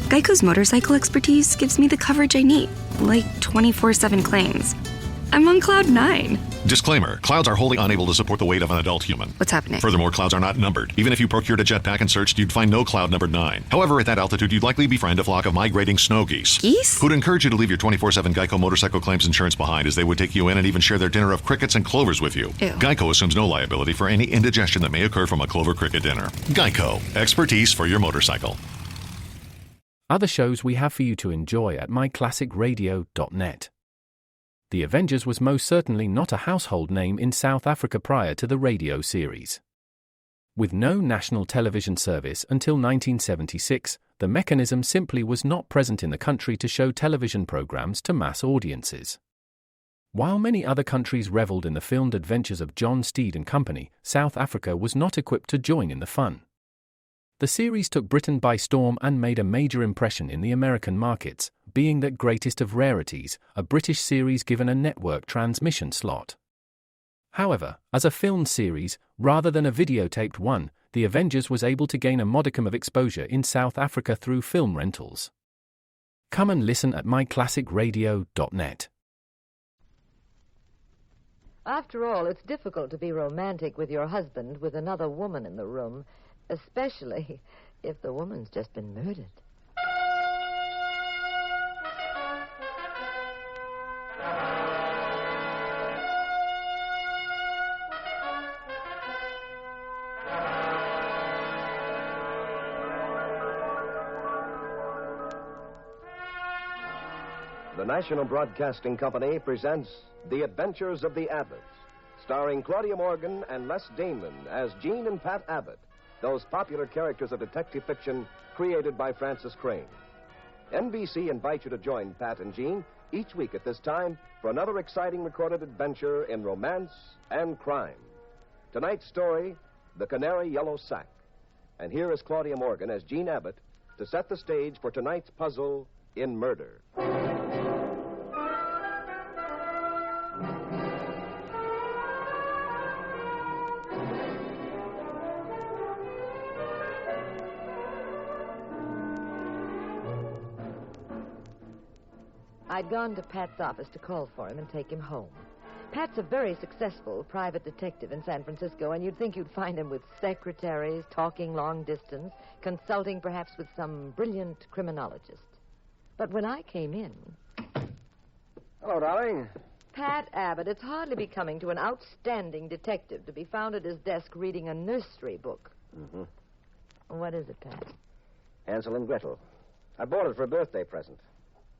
Geico's motorcycle expertise gives me the coverage I need, like 24/7 claims. I'm on cloud 9. Disclaimer, clouds are wholly unable to support the weight of an adult human. What's happening? Furthermore, clouds are not numbered. Even if you procured a jetpack and searched, you'd find no cloud numbered 9. However, at that altitude, you'd likely befriend a flock of migrating snow geese. Geese? Who'd encourage you to leave your 24/7 Geico motorcycle claims insurance behind, as they would take you in and even share their dinner of crickets and clovers with you. Ew. Geico assumes no liability for any indigestion that may occur from a clover cricket dinner. Geico. Expertise for your motorcycle. Other shows we have for you to enjoy at myclassicradio.net. The Avengers was most certainly not a household name in South Africa prior to the radio series. With no national television service until 1976, the mechanism simply was not present in the country to show television programs to mass audiences. While many other countries reveled in the filmed adventures of John Steed and company, South Africa was not equipped to join in the fun. The series took Britain by storm and made a major impression in the American markets, being that greatest of rarities, a British series given a network transmission slot. However, as a filmed series, rather than a videotaped one, The Avengers was able to gain a modicum of exposure in South Africa through film rentals. Come and listen at myclassicradio.net. After all, it's difficult to be romantic with your husband with another woman in the room, especially if the woman's just been murdered. The National Broadcasting Company presents The Adventures of the Abbotts, starring Claudia Morgan and Les Damon as Jean and Pat Abbott, those popular characters of detective fiction created by Francis Crane. NBC invites you to join Pat and Jean each week at this time for another exciting recorded adventure in romance and crime. Tonight's story, The Canary Yellow Sack. And here is Claudia Morgan as Jean Abbott to set the stage for tonight's puzzle in murder. I'd gone to Pat's office to call for him and take him home. Pat's a very successful private detective in San Francisco, and you'd think you'd find him with secretaries, talking long distance, consulting perhaps with some brilliant criminologist. But when I came in... Hello, darling. Pat Abbott, it's hardly becoming to an outstanding detective to be found at his desk reading a nursery book. Mm-hmm. What is it, Pat? Hansel and Gretel. I bought it for a birthday present.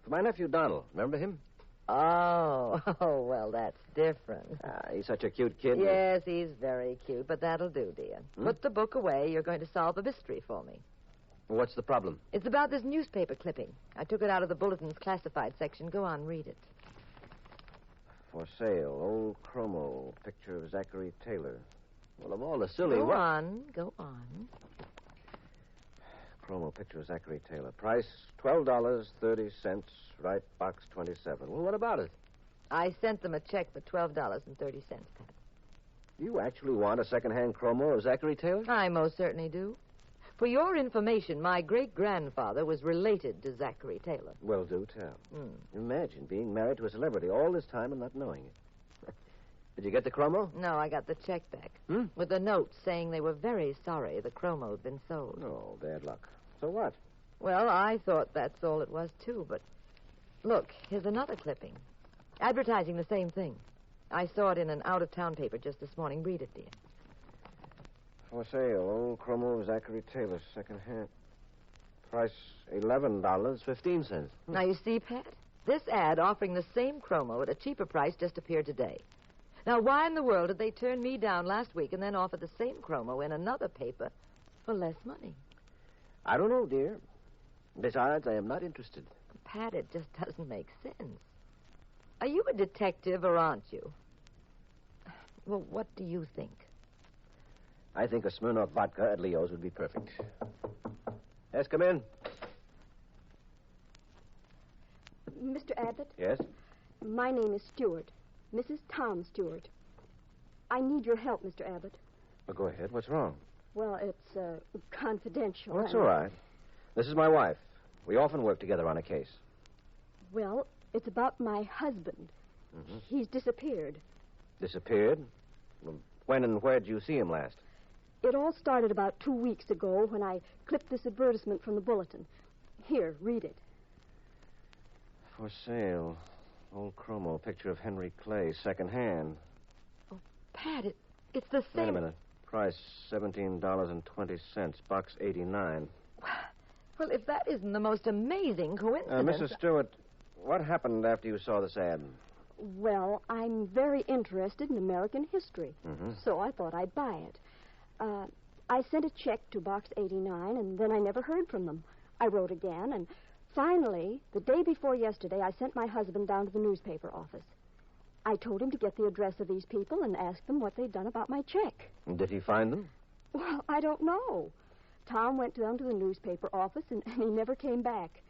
For my nephew, Donald. Remember him? Oh, well, that's different. He's such a cute kid. Yes, he's very cute, but that'll do, dear. Put the book away. You're going to solve a mystery for me. What's the problem? It's about this newspaper clipping. I took it out of the bulletin's classified section. Go on, read it. For sale, old chromo, picture of Zachary Taylor. Well, of all the silly... Go on. Chromo, picture of Zachary Taylor. Price, $12.30, right box 27. Well, what about it? I sent them a check for $12.30, Pat. You actually want a second-hand chromo of Zachary Taylor? I most certainly do. For your information, my great-grandfather was related to Zachary Taylor. Well, do tell. Imagine being married to a celebrity all this time and not knowing it. Did you get the chromo? No, I got the check back. With a note saying they were very sorry the chromo had been sold. Oh, bad luck. So what? Well, I thought that's all it was, too, but... Look, here's another clipping. Advertising the same thing. I saw it in an out-of-town paper just this morning. Read it, dear. For sale, old chromo of Zachary Taylor, second-hand. Price, $11.15. Now, you see, Pat? This ad offering the same chromo at a cheaper price just appeared today. Now, why in the world did they turn me down last week and then offer the same chromo in another paper for less money? I don't know, dear. Besides, I am not interested. Pat, it just doesn't make sense. Are you a detective or aren't you? Well, what do you think? I think a Smirnoff vodka at Leo's would be perfect. Yes, come in. Mr. Abbott? Yes? My name is Stewart. Mrs. Tom Stewart. I need your help, Mr. Abbott. Well, go ahead. What's wrong? Well, it's confidential. Oh, it's all right. This is my wife. We often work together on a case. Well, it's about my husband. Mm-hmm. He's disappeared. Disappeared? Well, when and where did you see him last? It all started about 2 weeks ago when I clipped this advertisement from the bulletin. Here, read it. For sale. Old chromo. Picture of Henry Clay, second hand. Oh, Pat, it's the same. Wait a minute. Price $17.20. Box 89. Well, if that isn't the most amazing coincidence... Mrs. Stewart, what happened after you saw this ad? Well, I'm very interested in American history, Mm-hmm. so I thought I'd buy it. I sent a check to Box 89, and then I never heard from them. I wrote again, and finally, the day before yesterday, I sent my husband down to the newspaper office. I told him to get the address of these people and ask them what they'd done about my check. Did he find them? Well, I don't know. Tom went down to the newspaper office, and he never came back.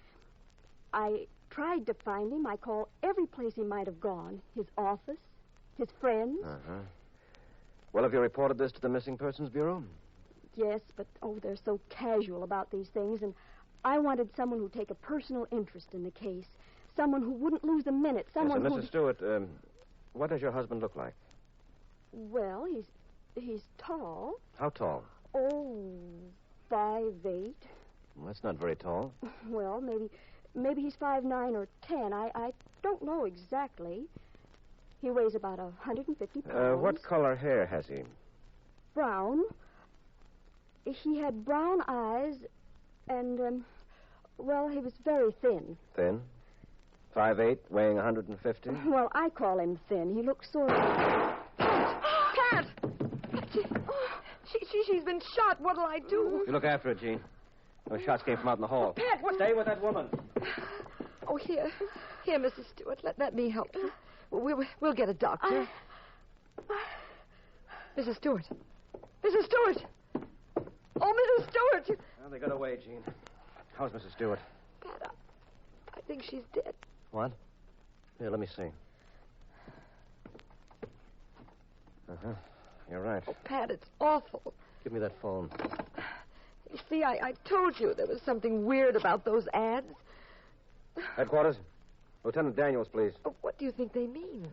I tried to find him. I called every place he might have gone. His office, his friends. Uh-huh. Well, have you reported this to the Missing Persons Bureau? Yes, but, they're so casual about these things, and I wanted someone who'd take a personal interest in the case. Someone who wouldn't lose a minute. Someone yes, who... Mrs. Stewart, what does your husband look like? Well, he's tall. How tall? Oh, 5'8". Well, that's not very tall. Well, maybe he's 5'9" or 10. I don't know exactly. He weighs about 150 pounds. What color hair has he? Brown. He had brown eyes, and, well, he was very thin. Thin? 5'8", weighing 150? Well, I call him thin. He looks sort of... Pat! She's been shot. What'll I do? You look after her, Jean. Those shots came from out in the hall. Pat, what... Stay with that woman. Oh, here, Mrs. Stewart. Let me help you. We'll get a doctor. Mrs. Stewart. Mrs. Stewart. Oh, Mrs. Stewart. Well, they got away, Jean. How's Mrs. Stewart? Pat, I think she's dead. What? Here, let me see. Uh-huh. You're right. Oh, Pat, it's awful. Give me that phone. You see, I told you there was something weird about those ads. Headquarters? Lieutenant Daniels, please. Oh, what do you think they mean?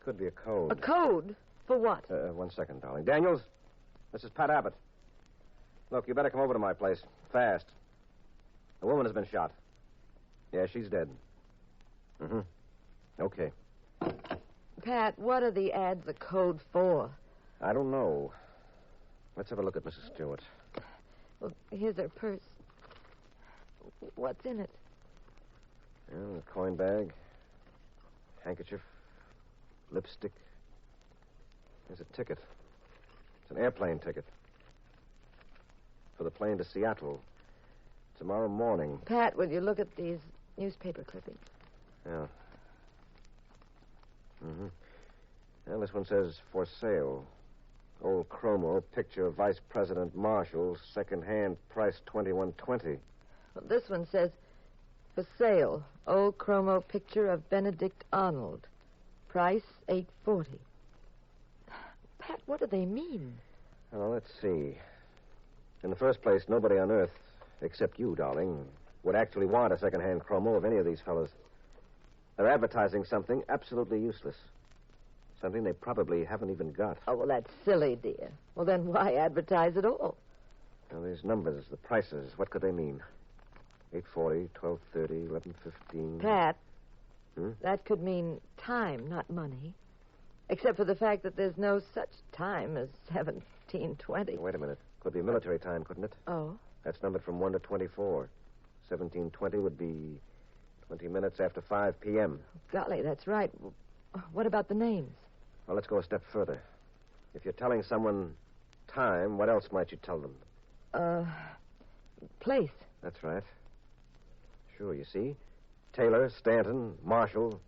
Could be a code. A code? For what? 1 second, darling. Daniels, this is Pat Abbott. Look, you better come over to my place. Fast. A woman has been shot. Yeah, she's dead. Mm-hmm. Okay. Pat, what are the ads a code for? I don't know. Let's have a look at Mrs. Stewart. Well, here's her purse. What's in it? A coin bag, handkerchief, lipstick. There's a ticket. It's an airplane ticket. For the plane to Seattle. Tomorrow morning. Pat, will you look at these newspaper clippings? Yeah. Mm-hmm. Well, this one says, for sale. Old chromo, picture of Vice President Marshall, second-hand, price $21.20. Well, this one says, for sale. Old chromo picture of Benedict Arnold. Price $8.40. Pat, what do they mean? Well, let's see. In the first place, nobody on Earth, except you, darling, would actually want a second-hand chromo of any of these fellows. They're advertising something absolutely useless. Something they probably haven't even got. Oh, well, that's silly, dear. Well, then why advertise at all? Now, these numbers, the prices, what could they mean? 8:40, 12:30, 11:15. Pat, that could mean time, not money. Except for the fact that there's no such time as 17:20. Wait a minute. Could be military time, couldn't it? Oh? That's numbered from 1 to 24. 17:20 would be 20 minutes after 5 p.m. Golly, that's right. What about the names? Well, let's go a step further. If you're telling someone time, what else might you tell them? Place. That's right. Sure, you see. Taylor, Stanton, Marshall.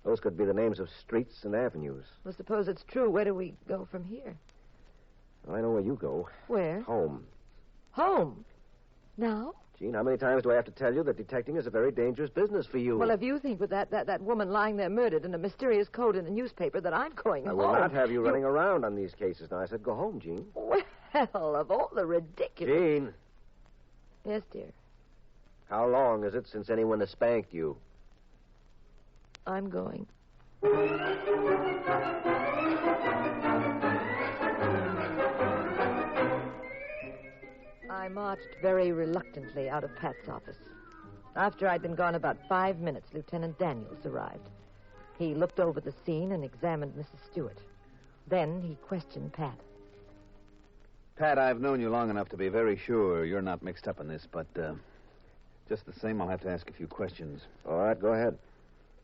Those could be the names of streets and avenues. Well, suppose it's true. Where do we go from here? Well, I know where you go. Where? Home. Home? Now? Gene, how many times do I have to tell you that detecting is a very dangerous business for you? Well, if you think with that woman lying there murdered and a mysterious code in the newspaper that I'm going I home... will not have you running around on these cases. Now, I said go home, Gene. Well, of all the ridiculous... Gene. Yes, dear. How long is it since anyone has spanked you? I'm going. I marched very reluctantly out of Pat's office. After I'd been gone about 5 minutes, Lieutenant Daniels arrived. He looked over the scene and examined Mrs. Stewart. Then he questioned Pat. Pat, I've known you long enough to be very sure you're not mixed up in this, but just the same, I'll have to ask a few questions. All right, go ahead.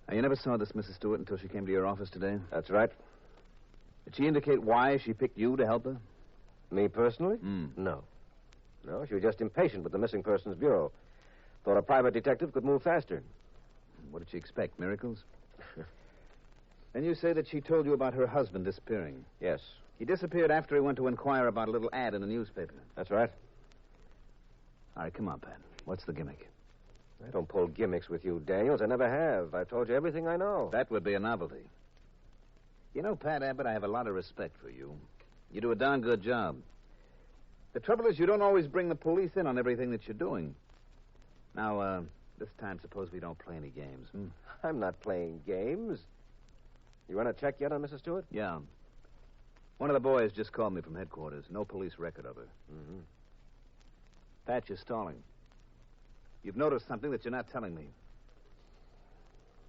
Now, you never saw this Mrs. Stewart until she came to your office today? That's right. Did she indicate why she picked you to help her? Me personally? No. No, she was just impatient with the Missing Persons Bureau. Thought a private detective could move faster. What did she expect, miracles? Then you say that she told you about her husband disappearing. Yes. He disappeared after he went to inquire about a little ad in the newspaper. That's right. All right, come on, Pat. What's the gimmick? I don't pull gimmicks with you, Daniels. I never have. I've told you everything I know. That would be a novelty. You know, Pat Abbott, I have a lot of respect for you. You do a darn good job. The trouble is you don't always bring the police in on everything that you're doing. Now, this time, suppose we don't play any games, I'm not playing games. You run a check yet on Mrs. Stewart? Yeah. One of the boys just called me from headquarters. No police record of her. Mm-hmm. Pat, you're stalling. You've noticed something that you're not telling me.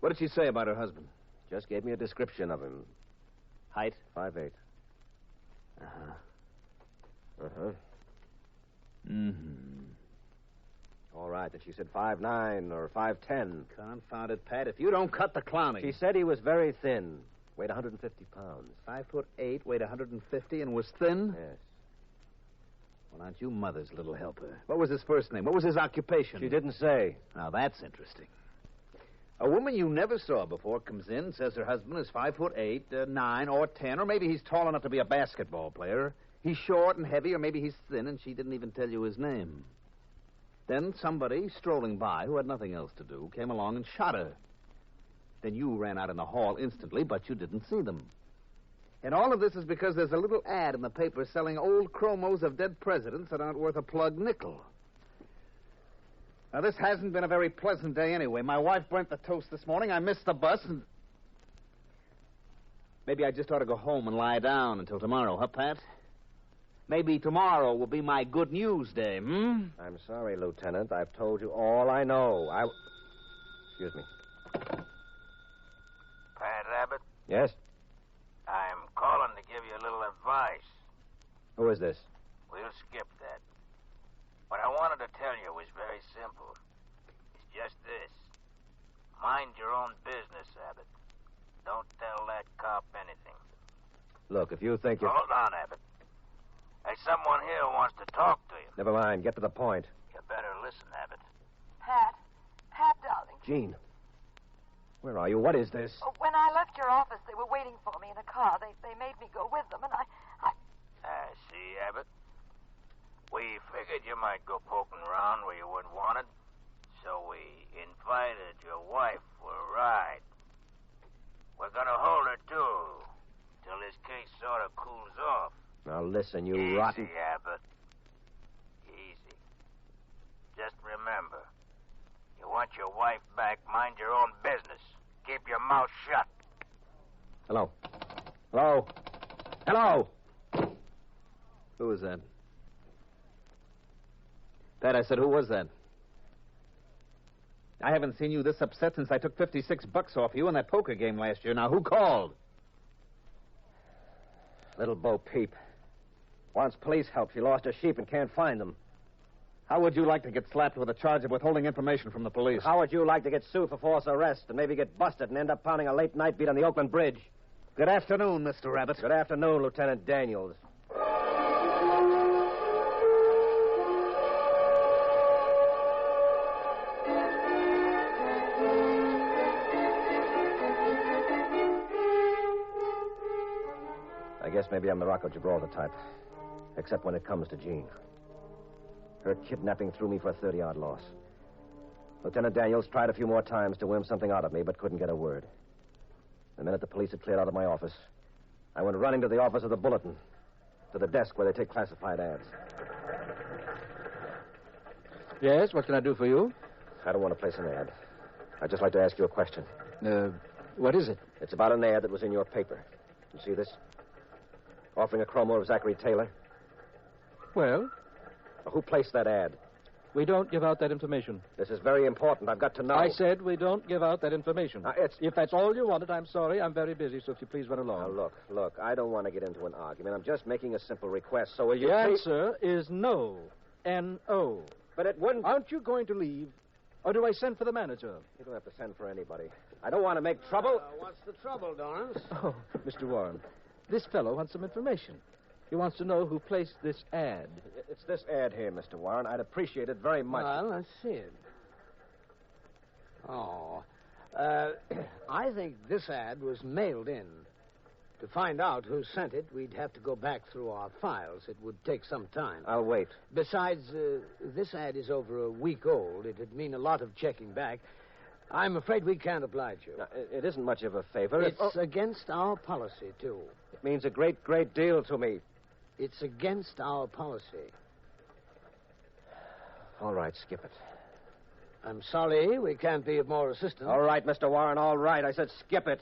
What did she say about her husband? Just gave me a description of him. Height? 5'8". Uh-huh. Uh-huh. Mm-hmm. All right, that she said 5'9" or 5'10". Confound it, Pat. If you don't cut the clowning. She said he was very thin. Weighed 150 pounds. 5'8", weighed 150, and was thin? Yes. Well, aren't you mother's little helper? What was his first name? What was his occupation? She didn't say. Now, that's interesting. A woman you never saw before comes in, says her husband is 5'8", 9, or 10, or maybe he's tall enough to be a basketball player. He's short and heavy, or maybe he's thin, and she didn't even tell you his name. Then somebody strolling by who had nothing else to do came along and shot her. Then you ran out in the hall instantly, but you didn't see them. And all of this is because there's a little ad in the paper selling old chromos of dead presidents that aren't worth a plug nickel. Now, this hasn't been a very pleasant day anyway. My wife burnt the toast this morning. I missed the bus, and maybe I just ought to go home and lie down until tomorrow, huh, Pat? Maybe tomorrow will be my good news day, I'm sorry, Lieutenant. I've told you all I know. Excuse me. Pat Abbott, Yes? I'm calling to give you a little advice. Who is this? We'll skip that. What I wanted to tell you was very simple. It's just this. Mind your own business, Abbott. Don't tell that cop anything. Look, if you think you... Hold on, Abbott. There's someone here who wants to talk to you. Never mind. Get to the point. You better listen, Abbott. Pat, darling. Gene. Where are you? What is this? Oh, when I left your office, they were waiting for me in a car. They made me go with them, and I... See, Abbott? We figured you might go poking around where you weren't wanted, so we invited your wife for a ride. We're gonna hold her, too, till this case sort of cools off. Now, listen, you Easy, rotten... Abbott. Easy. Just remember, you want your wife back, mind your own business. Keep your mouth shut. Hello? Hello? Hello? Who was that? Pat, I said, who was that? I haven't seen you this upset since I took $56 off you in that poker game last year. Now, who called? Little Bo Peep. Wants police help. She lost her sheep and can't find them. How would you like to get slapped with a charge of withholding information from the police? How would you like to get sued for false arrest and maybe get busted and end up pounding a late night beat on the Oakland Bridge? Good afternoon, Mr. Rabbit. Good afternoon, Lieutenant Daniels. I guess maybe I'm the Rock of Gibraltar type. Except when it comes to Jean. Her kidnapping threw me for a 30-yard loss. Lieutenant Daniels tried a few more times to worm something out of me, but couldn't get a word. The minute the police had cleared out of my office, I went running to the office of the Bulletin, to the desk where they take classified ads. Yes, what can I do for you? I don't want to place an ad. I'd just like to ask you a question. What is it? It's about an ad that was in your paper. You see this? Offering a chromo of Zachary Taylor. Well, Who placed that ad? we don't give out that information. This is very important. I've got to know. I said we don't give out that information. It's... If that's all you wanted, I'm sorry. I'm very busy, so if you please run along. Now, look. I don't want to get into an argument. I'm just making a simple request. So will you... The answer is no. N-O. But it wouldn't... Aren't you going to leave? Or do I send for the manager? You don't have to send for anybody. I don't want to make trouble. What's the trouble, Dorrance? Oh, Mr. Warren, this fellow wants some information. He wants to know who placed this ad. It's this ad here, Mr. Warren. I'd appreciate it very much. Well, let's see it. Oh. I think this ad was mailed in. To find out who sent it, we'd have to go back through our files. It would take some time. I'll wait. Besides, this ad is over a week old. It'd mean a lot of checking back. I'm afraid we can't oblige you. Now, it isn't much of a favor. It's against our policy, too. It means a great, great deal to me. It's against our policy. All right, skip it. I'm sorry we can't be of more assistance. All right, Mr. Warren, all right. I said skip it.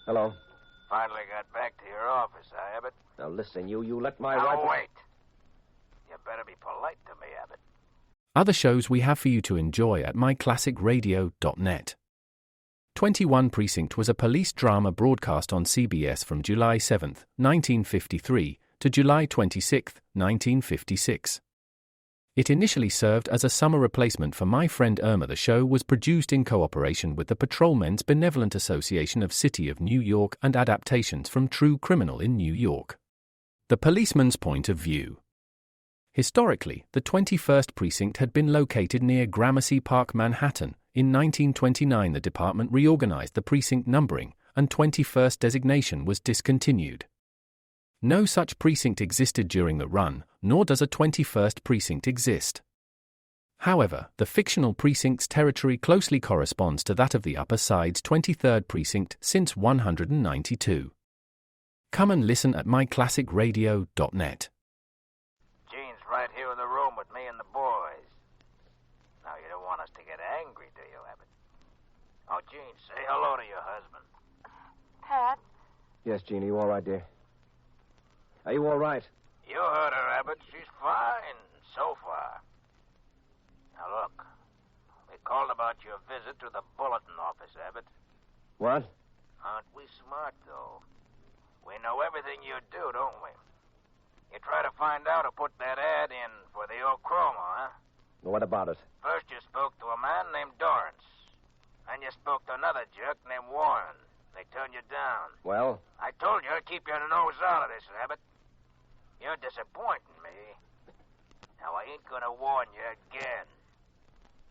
Hello. Finally got back to your office, Abbott. Now, listen, you let my Now, wife... wait. You better be polite to me, Abbott. Other shows we have for you to enjoy at myclassicradio.net. 21 Precinct was a police drama broadcast on CBS from July 7, 1953 to July 26, 1956. It initially served as a summer replacement for My Friend Irma. The show was produced in cooperation with the Patrolmen's Benevolent Association of City of New York and adaptations from True Criminal in New York. The Policeman's Point of View. Historically, the 21st Precinct had been located near Gramercy Park, Manhattan. In 1929, the department reorganized the precinct numbering, and 21st designation was discontinued. No such precinct existed during the run, nor does a 21st precinct exist. However, the fictional precinct's territory closely corresponds to that of the Upper Side's 23rd precinct since 192. Come and listen at myclassicradio.net. Gene's right here in the room with me and the boys. Now, you don't want us to get angry, do you, Abbott? Oh, Gene, say hello to your husband. Pat? Yes, Jeannie, you all right, dear? Are you all right? You heard her, Abbott. She's fine so far. Now, look. We called about your visit to the bulletin office, Abbott. What? Aren't we smart, though? We know everything you do, don't we? You try to find out who put that ad in for the old chromo, huh? What about it? First you spoke to a man named Dorrance. Then you spoke to another jerk named Warren. They turned you down. Well? I told you to keep your nose out of this, Abbott. You're disappointing me. Now, I ain't gonna warn you again.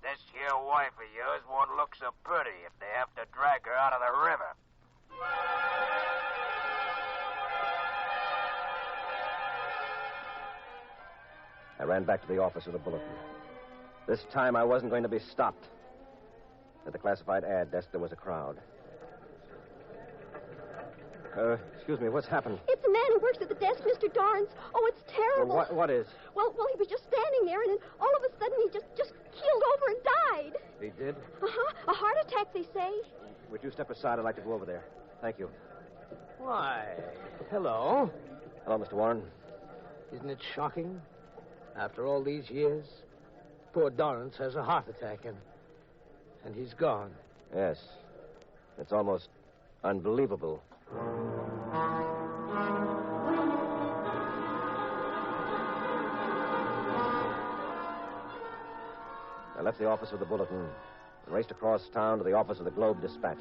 This here wife of yours won't look so pretty if they have to drag her out of the river. I ran back to the office of the bulletin. This time I wasn't going to be stopped. At the classified ad desk, there was a crowd. Excuse me, what's happened? It's the man who works at the desk, Mr. Dorrance. Oh, it's terrible. Well, what is? Well, he was just standing there, and then all of a sudden he just keeled over and died. He did? Uh-huh. A heart attack, they say. Would you step aside? I'd like to go over there. Thank you. Why, hello. Hello, Mr. Warren. Isn't it shocking? After all these years, poor Dorrance has a heart attack, and he's gone. Yes. It's almost unbelievable. I left the office of the Bulletin and raced across town to the office of the Globe Dispatch.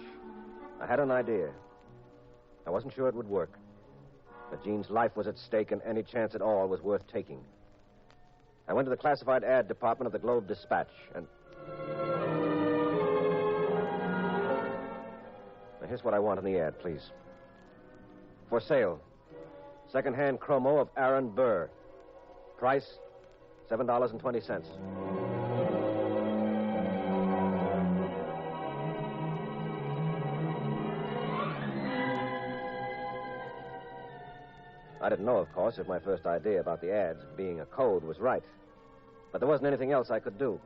I had an idea. I wasn't sure it would work. But Jean's life was at stake, and any chance at all was worth taking. I went to the classified ad department of the Globe Dispatch, and... Now, here's what I want in the ad, please. For sale. Second-hand chromo of Aaron Burr. Price, $7.20. I didn't know, of course, if my first idea about the ads being a code was right. But there wasn't anything else I could do.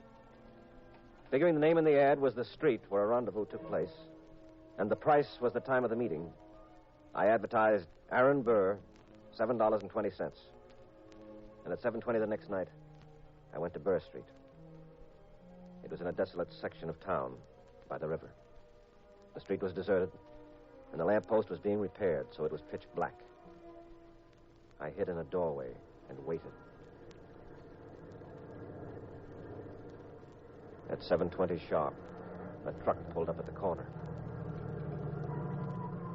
Figuring the name in the ad was the street where a rendezvous took place, and the price was the time of the meeting, I advertised Aaron Burr, $7.20. And at 7:20 the next night, I went to Burr Street. It was in a desolate section of town by the river. The street was deserted, and the lamppost was being repaired, so it was pitch black. I hid in a doorway and waited. At 7:20 sharp, a truck pulled up at the corner.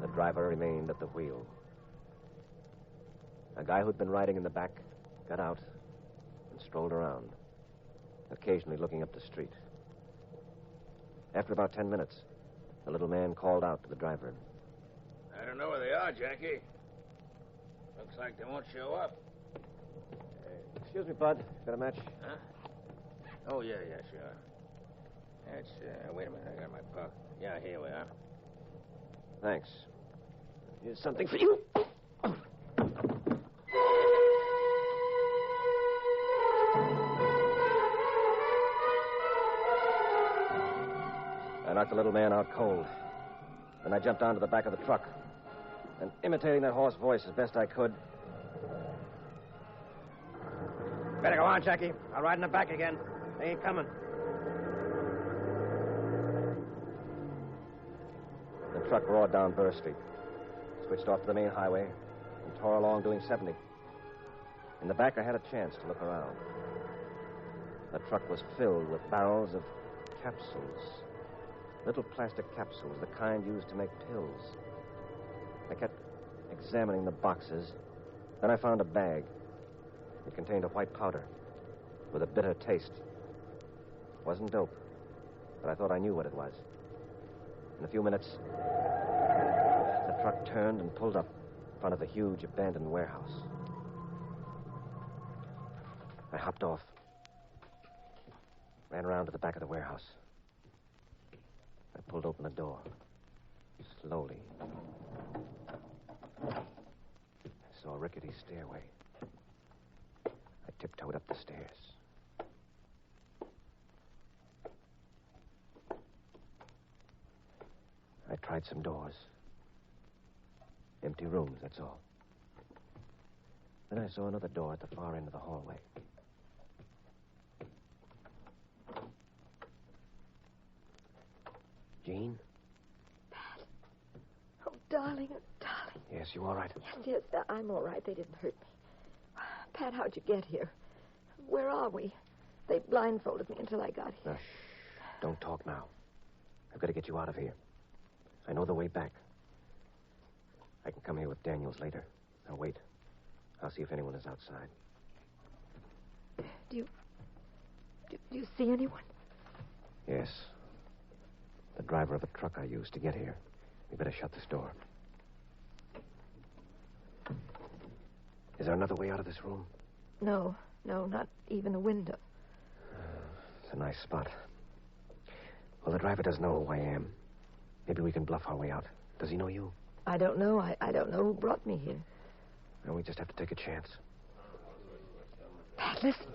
The driver remained at the wheel. A guy who'd been riding in the back got out and strolled around, occasionally looking up the street. After about 10 minutes, the little man called out to the driver. I don't know where they are, Jackie. Looks like they won't show up. Excuse me, Bud. Got a match? Huh? Oh, yeah, sure. That's, wait a minute, I got my pocket. Yeah, here we are. Thanks. Here's something for you. I knocked the little man out cold. Then I jumped onto the back of the truck. And imitating that hoarse voice as best I could. Better go on, Jackie. I'll ride in the back again. They ain't coming. The truck roared down Burr Street, switched off to the main highway, and tore along doing 70. In the back, I had a chance to look around. The truck was filled with barrels of capsules. Little plastic capsules, the kind used to make pills. I kept examining the boxes. Then I found a bag. It contained a white powder with a bitter taste. It wasn't dope, but I thought I knew what it was. In a few minutes, the truck turned and pulled up in front of a huge abandoned warehouse. I hopped off, ran around to the back of the warehouse. I pulled open the door, slowly. I saw a rickety stairway. I tiptoed up the stairs. I tried some doors. Empty rooms, that's all. Then I saw another door at the far end of the hallway. Jean? Pat. Oh, darling. Yes, you all right? Yes, I'm all right. They didn't hurt me. Pat, how'd you get here? Where are we? They blindfolded me until I got here. Now, shh. Don't talk now. I've got to get you out of here. I know the way back. I can come here with Daniels later. Now, wait. I'll see if anyone is outside. Do you see anyone? Yes. The driver of a truck I used to get here. We better shut this door. Is there another way out of this room? No, not even a window. It's a nice spot. Well, the driver doesn't know who I am. Maybe we can bluff our way out. Does he know you? I don't know. I don't know who brought me here. Well, we just have to take a chance. Pat, listen.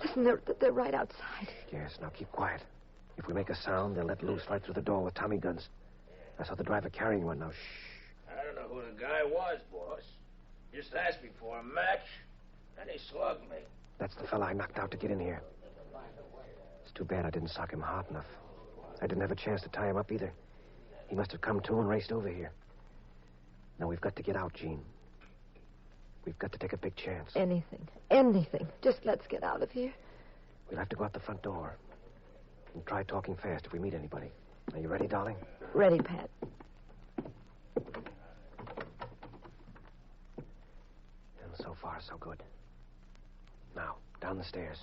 Listen, they're right outside. Yes, now keep quiet. If we make a sound, they'll let loose right through the door with Tommy guns. I saw the driver carrying one. Now, shh. I don't know who the guy was, boss. Just asked me for a match, and he slugged me. That's the fella I knocked out to get in here. It's too bad I didn't sock him hard enough. I didn't have a chance to tie him up either. He must have come to and raced over here. Now, we've got to get out, Jean. We've got to take a big chance. Anything. Just let's get out of here. We'll have to go out the front door. And try talking fast if we meet anybody. Are you ready, darling? Ready, Pat. And so far, so good. Now, down the stairs.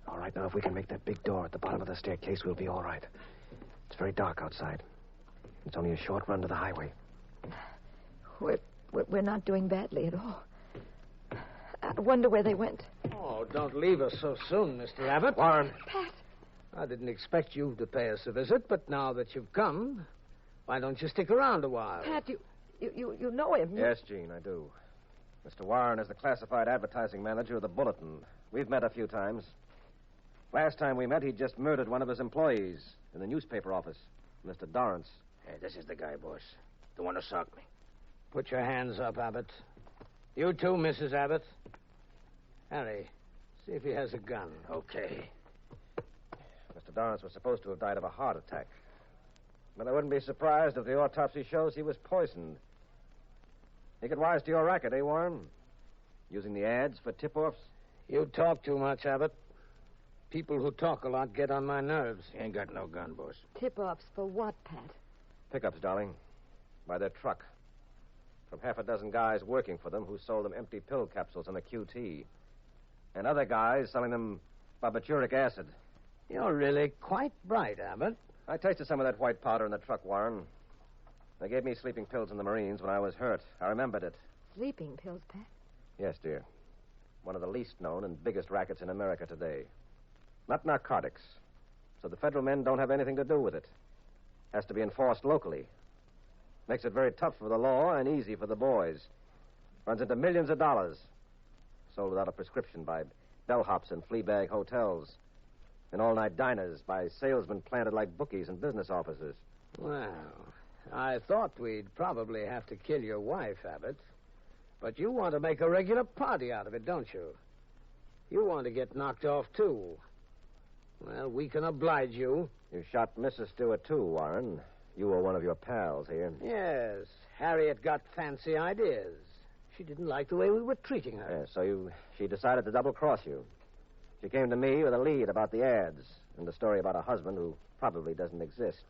All right, now, if we can make that big door at the bottom of the staircase, we'll be all right. It's very dark outside. It's only a short run to the highway. We're not doing badly at all. I wonder where they went. Oh, don't leave us so soon, Mr. Abbott. Warren. Pat. I didn't expect you to pay us a visit, but now that you've come, Why don't you stick around a while? Pat, you know him. Yes, Gene, I do. Mr. Warren is the classified advertising manager of the Bulletin. We've met a few times. Last time we met, he'd just murdered one of his employees in the newspaper office, Mr. Dorrance. Hey, this is the guy, boss. The one who socked me. Put your hands up, Abbott. You too, Mrs. Abbott. Harry, see if he has a gun. Okay. Mr. Dorrance was supposed to have died of a heart attack. But I wouldn't be surprised if the autopsy shows he was poisoned. You get wise to your racket, eh, Warren? Using the ads for tip-offs? You talk too much, Abbott. People who talk a lot get on my nerves. He ain't got no gun, boss. Tip-offs for what, Pat? Pickups, darling. By their truck. From half a dozen guys working for them who sold them empty pill capsules on the QT. And other guys selling them barbituric acid. You're really quite bright, Abbott. I tasted some of that white powder in the truck, Warren. They gave me sleeping pills in the Marines when I was hurt. I remembered it. Sleeping pills, Pat? Yes, dear. One of the least known and biggest rackets in America today. Not narcotics. So the federal men don't have anything to do with it. Has to be enforced locally. Makes it very tough for the law and easy for the boys. Runs into millions of dollars. Sold without a prescription by bellhops and flea-bag hotels. In all-night diners by salesmen planted like bookies in business offices. Well, I thought we'd probably have to kill your wife, Abbott. But you want to make a regular party out of it, don't you? You want to get knocked off, too. Well, we can oblige you. You shot Mrs. Stewart, too, Warren. You were one of your pals here. Yes, Harriet got fancy ideas. She didn't like the way we were treating her. Yes, so she decided to double-cross you. She came to me with a lead about the ads and the story about a husband who probably doesn't exist.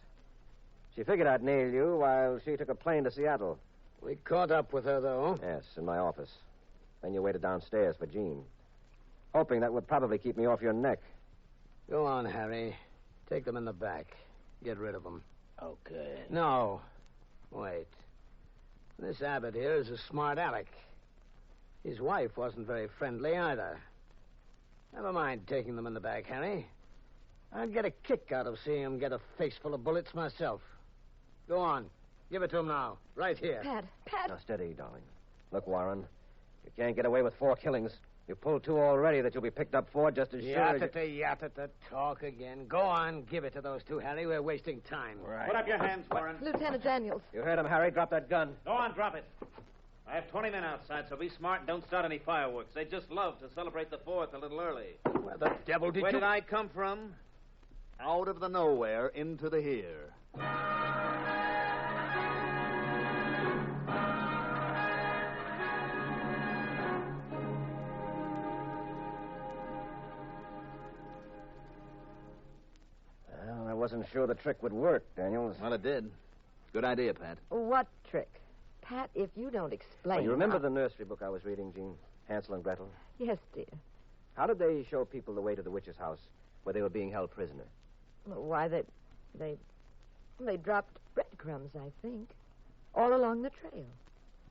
She figured I'd nail you while she took a plane to Seattle. We caught up with her, though. Yes, in my office. Then you waited downstairs for Jean. Hoping that would probably keep me off your neck. Go on, Harry. Take them in the back. Get rid of them. Okay. No. Wait. This Abbott here is a smart aleck. His wife wasn't very friendly either. Never mind taking them in the back, Harry. I'd get a kick out of seeing him get a face full of bullets myself. Go on. Give it to him now. Right here. Pat. Now, steady, darling. Look, Warren, you can't get away with 4 killings. You've pulled 2 already that you'll be picked up for just as sure as... Yattata, talk again. Go on. Give it to those 2, Harry. We're wasting time. Right. Put up your hands, Warren. Lieutenant Daniels. You heard him, Harry. Drop that gun. Go on, drop it. I have 20 men outside, so be smart and don't start any fireworks. They just love to celebrate the 4th a little early. Where the devil did Where did I come from? Out of the nowhere into the here. Well, I wasn't sure the trick would work, Daniels. Well, it did. Good idea, Pat. What trick? Pat, if you don't explain... Oh, you remember the nursery book I was reading, Jean? Hansel and Gretel? Yes, dear. How did they show people the way to the witch's house where they were being held prisoner? Why, they dropped breadcrumbs, I think, all along the trail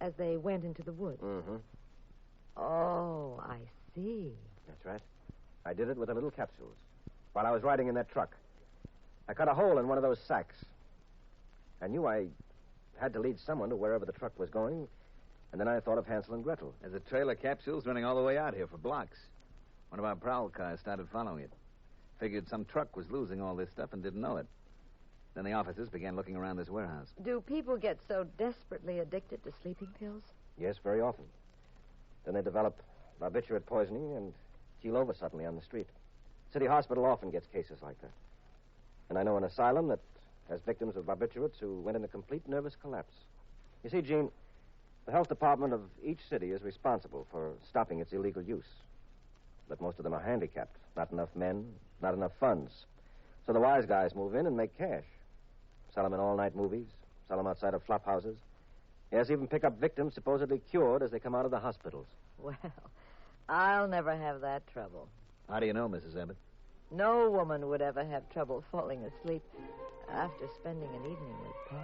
as they went into the woods. Mm-hmm. Oh, I see. That's right. I did it with the little capsules while I was riding in that truck. I cut a hole in one of those sacks. I knew I had to lead someone to wherever the truck was going, and then I thought of Hansel and Gretel. There's a trail of capsules running all the way out here for blocks. One of our prowl cars started following it. Figured some truck was losing all this stuff and didn't know it. Then the officers began looking around this warehouse. Do people get so desperately addicted to sleeping pills? Yes, very often. Then they develop barbiturate poisoning and keel over suddenly on the street. City Hospital often gets cases like that. And I know an asylum that has victims of barbiturates who went into complete nervous collapse. You see, Gene, the health department of each city is responsible for stopping its illegal use. But most of them are handicapped. Not enough men, not enough funds. So the wise guys move in and make cash. Sell them in all-night movies, sell them outside of flop houses. Yes, even pick up victims supposedly cured as they come out of the hospitals. Well, I'll never have that trouble. How do you know, Mrs. Abbott? No woman would ever have trouble falling asleep after spending an evening with Pa.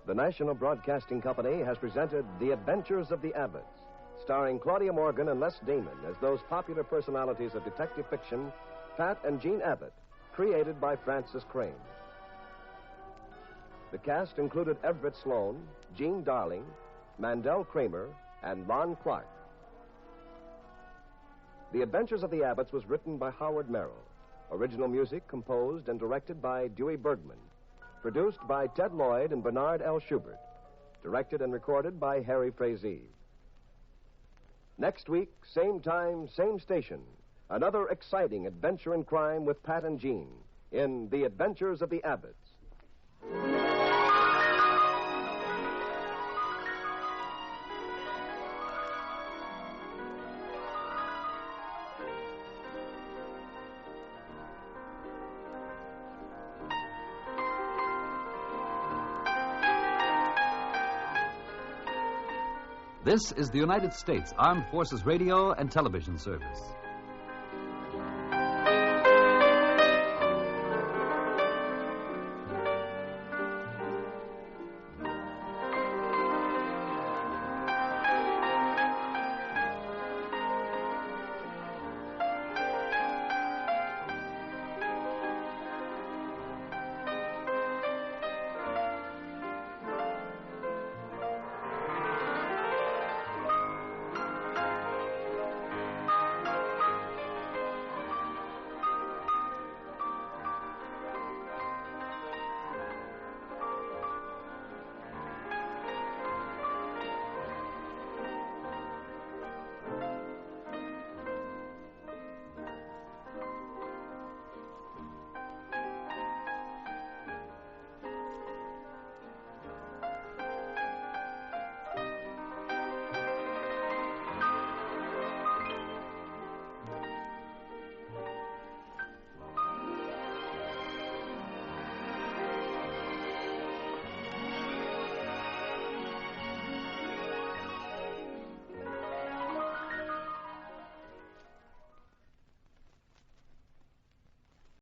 the National Broadcasting Company has presented The Adventures of the Abbotts, starring Claudia Morgan and Les Damon as those popular personalities of detective fiction, Pat and Jean Abbott, created by Francis Crane. The cast included Everett Sloan, Jean Darling, Mandel Kramer, and Lon Clark. The Adventures of the Abbotts was written by Howard Merrill. Original music composed and directed by Dewey Bergman. Produced by Ted Lloyd and Bernard L. Schubert. Directed and recorded by Harry Frazee. Next week, same time, same station. Another exciting adventure in crime with Pat and Jean in The Adventures of the Abbotts. This is the United States Armed Forces Radio and Television Service.